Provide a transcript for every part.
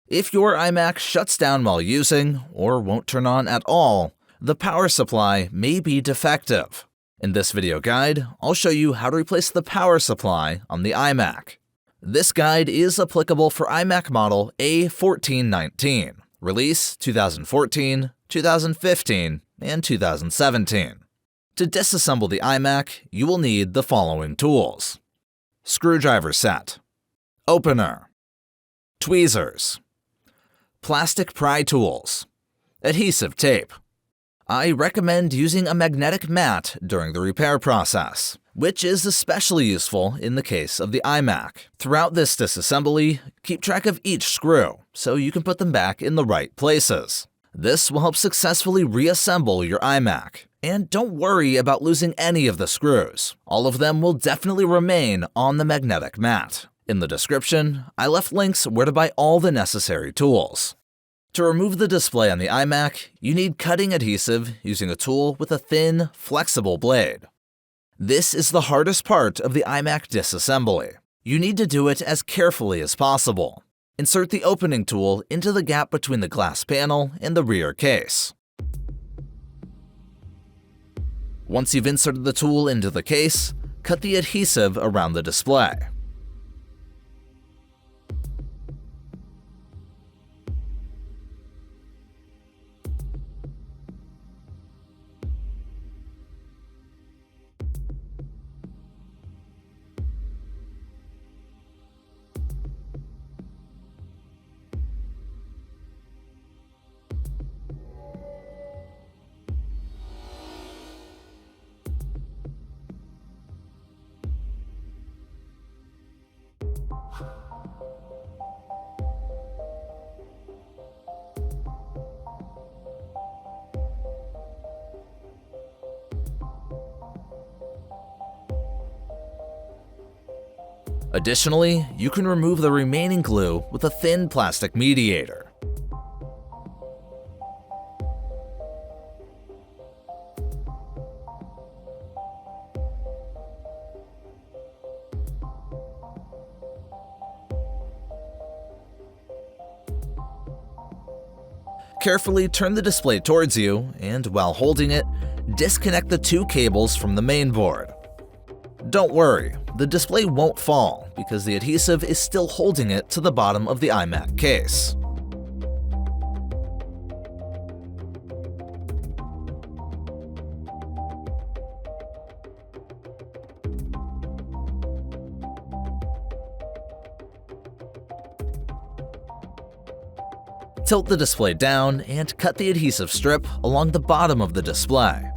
If your iMac shuts down while using, or won't turn on at all, the power supply may be defective. In this video guide, I'll show you how to replace the power supply on the iMac. This guide is applicable for iMac model A1419, release 2014, 2015, and 2017. To disassemble the iMac, you will need the following tools: screwdriver set, opener, tweezers, plastic pry tools, adhesive tape. I recommend using a magnetic mat during the repair process, which is especially useful in the case of the iMac. Throughout this disassembly, keep track of each screw so you can put them back in the right places. This will help successfully reassemble your iMac. And don't worry about losing any of the screws. All of them will definitely remain on the magnetic mat. In the description, I left links where to buy all the necessary tools. To remove the display on the iMac, you need cutting adhesive using a tool with a thin, flexible blade. This is the hardest part of the iMac disassembly. You need to do it as carefully as possible. Insert the opening tool into the gap between the glass panel and the rear case. Once you've inserted the tool into the case, cut the adhesive around the display. Additionally, you can remove the remaining glue with a thin plastic mediator. Carefully turn the display towards you, and while holding it, disconnect the two cables from the main board. Don't worry, the display won't fall because the adhesive is still holding it to the bottom of the iMac case. Tilt the display down and cut the adhesive strip along the bottom of the display.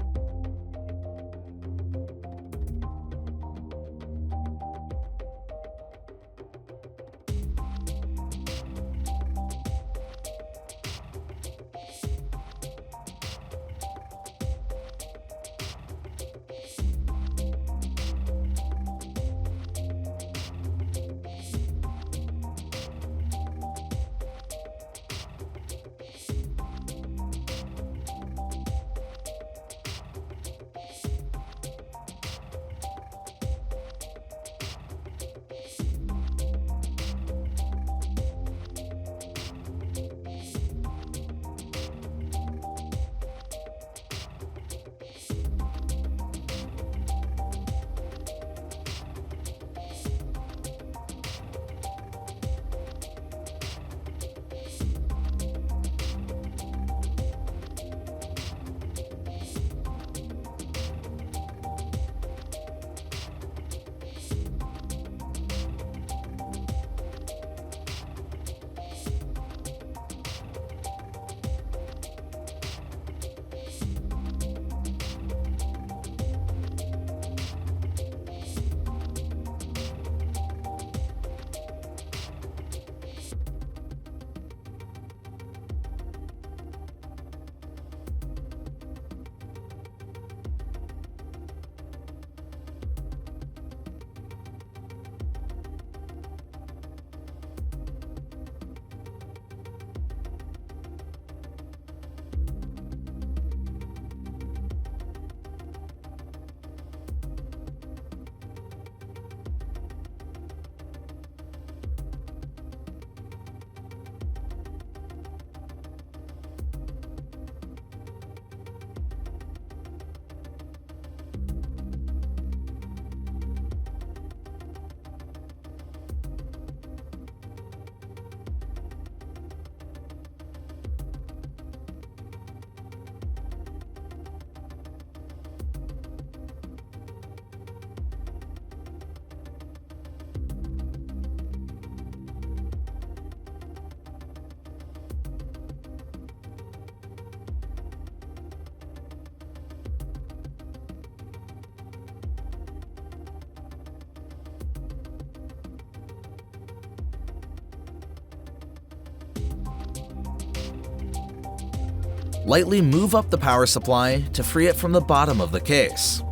Lightly move up the power supply to free it from the bottom of the case.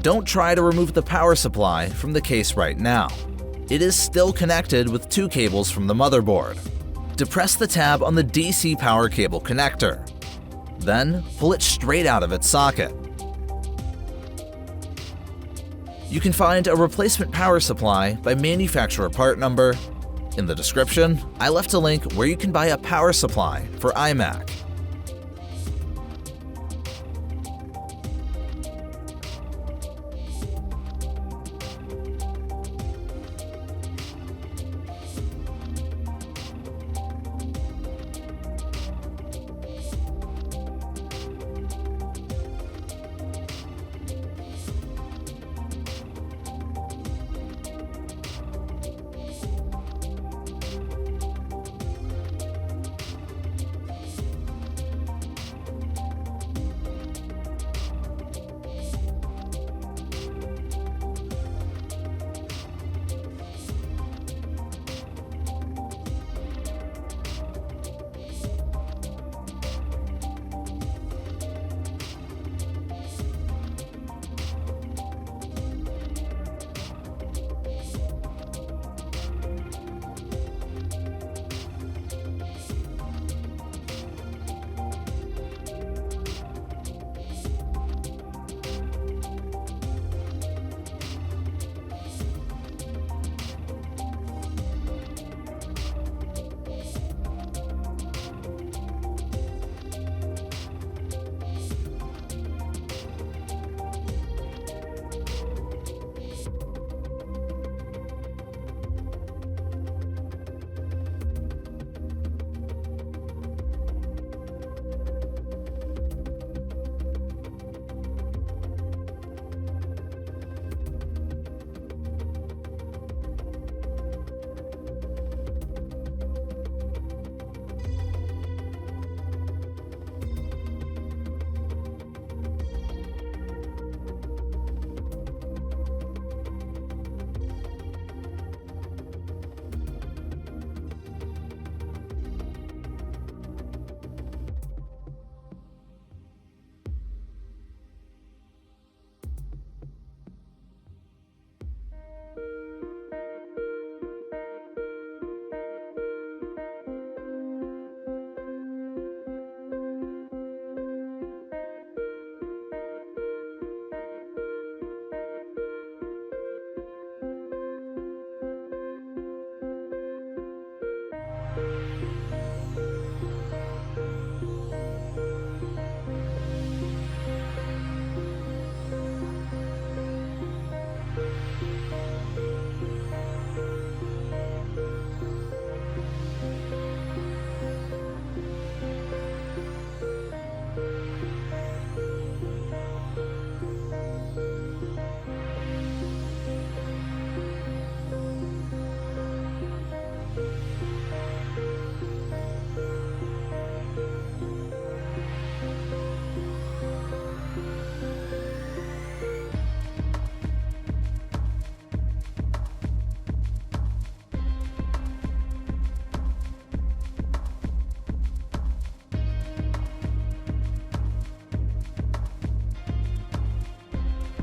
Don't try to remove the power supply from the case right now. It is still connected with 2 cables from the motherboard. Depress the tab on the DC power cable connector. Then pull it straight out of its socket. You can find a replacement power supply by manufacturer part number. In the description, I left a link where you can buy a power supply for iMac.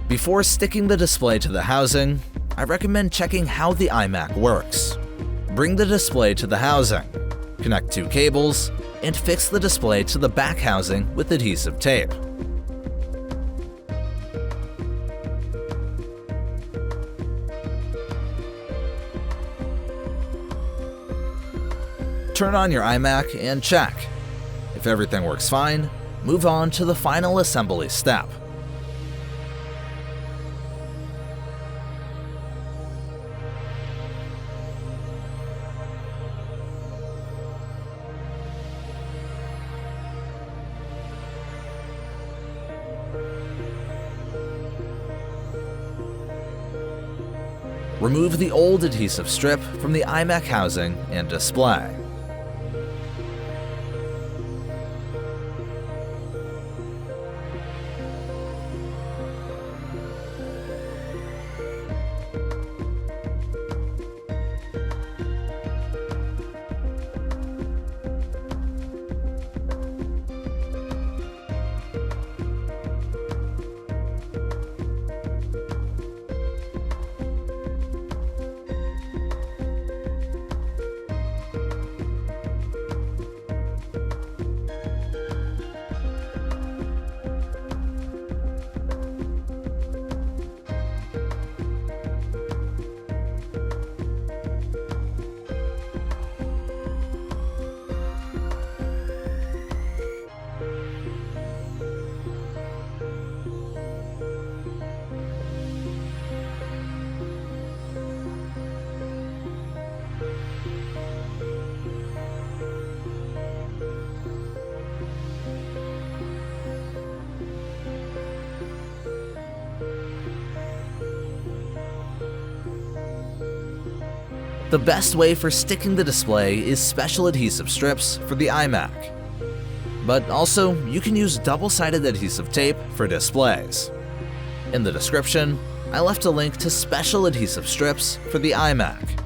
Before sticking the display to the housing, I recommend checking how the iMac works. Bring the display to the housing, connect 2 cables, and fix the display to the back housing with adhesive tape. Turn on your iMac and check. If everything works fine, move on to the final assembly step. Remove the old adhesive strip from the iMac housing and display. The best way for sticking the display is special adhesive strips for the iMac. But also, you can use double-sided adhesive tape for displays. In the description, I left a link to special adhesive strips for the iMac.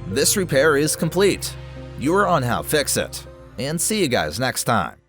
This repair is complete. You are on How Fix It, and see you guys next time.